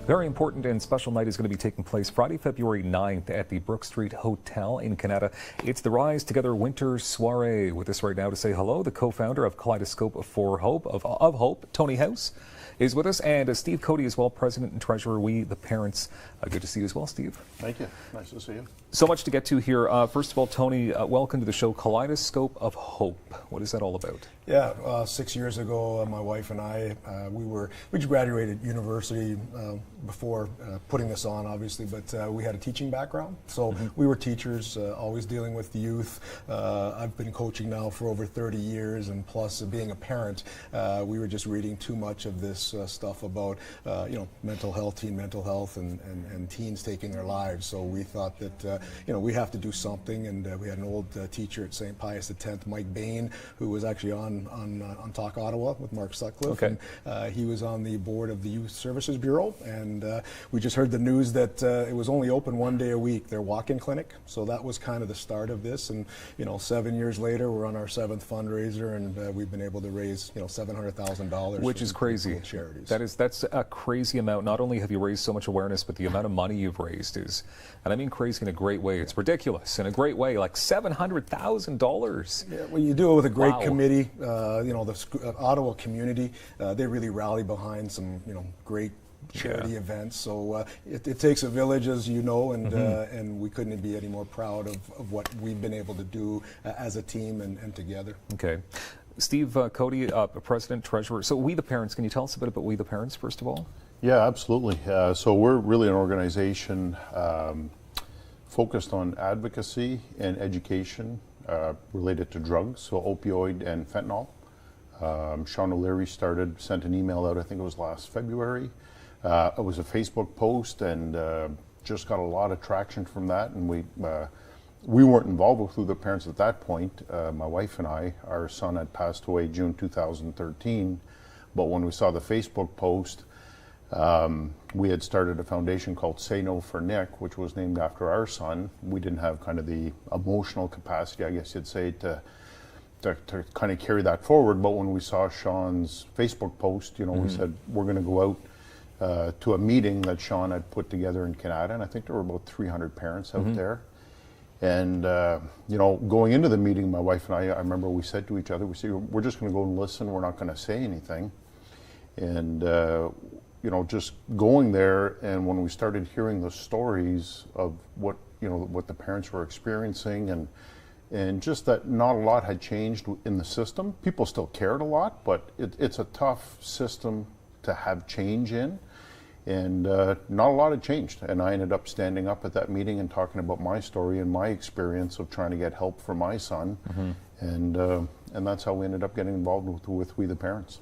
Very important and special night is going to be taking place Friday, February 9th at the Brook Street Hotel in Canada. It's the Rise Together Winter Soirée. With us right now to say hello, the co-founder of Kaleidoscope for Hope, of Hope, Tony House, is with us, and Steve Cody as well, president and treasurer, We the Parents. Good to see you as well, Steve. Thank you. Nice to see you. So much to get to here. First of all, Tony, welcome to the show, Kaleidoscope of Hope. What is that all about? Yeah, 6 years ago, my wife and I, we just graduated university before putting this on, obviously, but we had a teaching background. So we were teachers, always dealing with the youth. I've been coaching now for over 30 years, and plus being a parent, we were just reading too much of this stuff about, mental health, teen mental health, and teens taking their lives. So we thought that, we have to do something, and we had an old teacher at St. Pius X, Mike Bain, who was actually on Talk Ottawa with Mark Sutcliffe. Okay. And, he was on the board of the Youth Services Bureau, and we just heard the news that it was only open one day a week, their walk-in clinic. So that was kind of the start of this, and 7 years later, we're on our 7th fundraiser, and we've been able to raise $700,000, which is crazy. Charities. That's a crazy amount. Not only have you raised so much awareness, but the amount of money you've raised is, and I mean crazy in a great way. It's ridiculous in a great way, like $700,000. Yeah, well, you do it with a great Wow. committee. The Ottawa community, they really rally behind some, great charity events. So it takes a village, as you know, and we couldn't be any more proud of what we've been able to do as a team and together. Okay. Steve Cody, president, treasurer. So We the Parents, can you tell us a bit about We the Parents, first of all? Yeah, absolutely. So we're really an organization focused on advocacy and education related to drugs, so opioid and fentanyl. Sean O'Leary sent an email out, I think it was last February. It was a Facebook post, and just got a lot of traction from that, and we weren't involved with Who the Parents at that point. My wife and I, our son had passed away June 2013, but when we saw the Facebook post, we had started a foundation called Say No for Nick, which was named after our son. We didn't have kind of the emotional capacity, I guess you'd say, to kind of carry that forward. But when we saw Sean's Facebook post, we said we're going to go out to a meeting that Sean had put together in Canada, and I think there were about 300 parents out there. And going into the meeting, my wife and I remember we said to each other, we're just going to go and listen. We're not going to say anything. And just going there, and when we started hearing the stories of what the parents were experiencing, and just that not a lot had changed in the system. People still cared a lot, but it's a tough system to have change in, and not a lot had changed. And I ended up standing up at that meeting and talking about my story and my experience of trying to get help for my son, and that's how we ended up getting involved with We the Parents.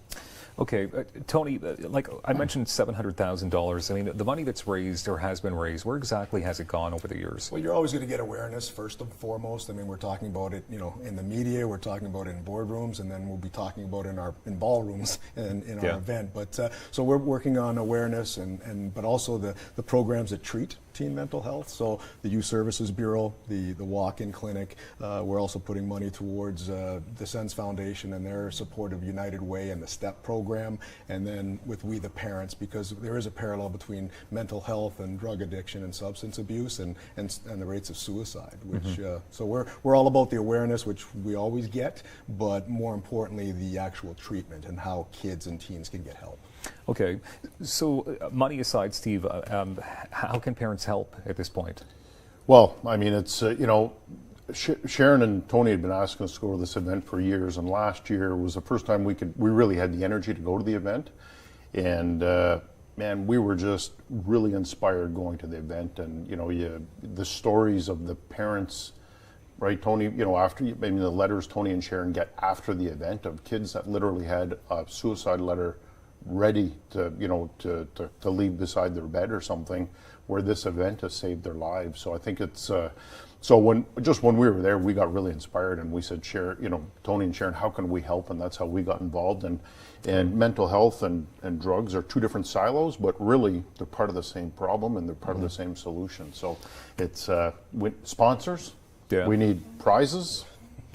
Okay, Tony, like I mentioned $700,000. I mean, the money that's raised or has been raised, where exactly has it gone over the years? Well, you're always going to get awareness first and foremost. I mean, we're talking about it, in the media, we're talking about it in boardrooms, and then we'll be talking about it in ballrooms and in our event. But so we're working on awareness, but also the programs that treat teen mental health. So the Youth Services Bureau, the walk-in clinic. We're also putting money towards the Sens Foundation and their support of United Way and the STEP program, and then with We the Parents, because there is a parallel between mental health and drug addiction and substance abuse and the rates of suicide. Which so we're all about the awareness, which we always get, but more importantly the actual treatment and how kids and teens can get help. Okay, so money aside, Steve, how can parents help at this point? Well, I mean, it's, Sharon and Tony had been asking us to go to this event for years, and last year was the first time we really had the energy to go to the event. And man, we were just really inspired going to the event, and the stories of the parents, right, Tony, after, the letters Tony and Sharon get after the event of kids that literally had a suicide letter ready to leave beside their bed or something, where this event has saved their lives. So I think it's so when we were there, we got really inspired, and we said, Tony and Sharon, how can we help? And that's how we got involved. And mental health and drugs are two different silos, but really they're part of the same problem, and they're part of the same solution. So it's sponsors. Yeah. We need prizes.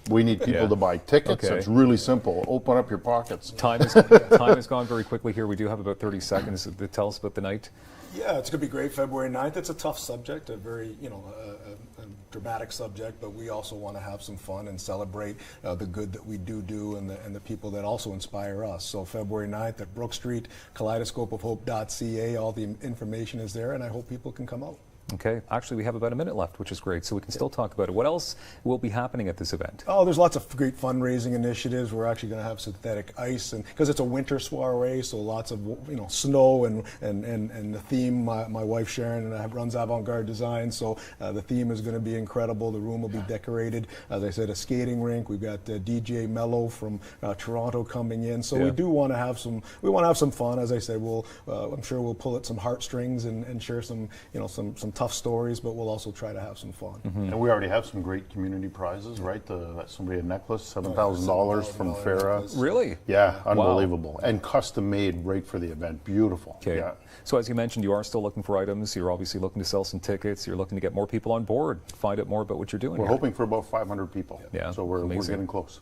We need people to buy tickets. Okay. It's really simple. Open up your pockets. Time has gone very quickly here. We do have about 30 seconds to tell us about the night. Yeah, it's going to be great. February 9th. It's a tough subject, a very, a dramatic subject, but we also want to have some fun and celebrate the good that we do and the people that also inspire us. So February 9th at Brook Street, kaleidoscopeofhope.ca. All the information is there, and I hope people can come out. Okay, actually we have about a minute left, which is great, so we can still talk about it. What else will be happening at this event? Oh, there's lots of great fundraising initiatives. We're actually going to have synthetic ice, and because it's a winter soiree, so lots of snow and the theme. My wife Sharon runs Avant-Garde Design, so the theme is going to be incredible. The room will be decorated. As I said, a skating rink. We've got DJ Mello from Toronto coming in, so we do want to have some. We want to have some fun. As I said, I'm sure we'll pull at some heartstrings and share some some tough stories, but we'll also try to have some fun. And we already have some great community prizes, right? Somebody a necklace, $7,000 from Farah. Really? Yeah, unbelievable. Wow. And custom made right for the event. Beautiful. Okay. Yeah. So as you mentioned, you are still looking for items. You're obviously looking to sell some tickets. You're looking to get more people on board. Find out more about what you're doing. We're hoping for about 500 people. Yeah. So we're getting close.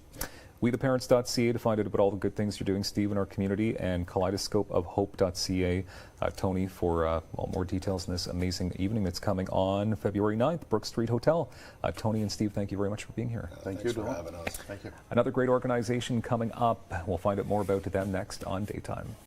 WeTheParents.ca to find out about all the good things you're doing, Steve, in our community, and KaleidoscopeOfHope.ca. Tony, for more details in this amazing evening that's coming on February 9th, Brook Street Hotel. Tony and Steve, thank you very much for being here. Thank you for having us. Thank you. Another great organization coming up. We'll find out more about them next on Daytime.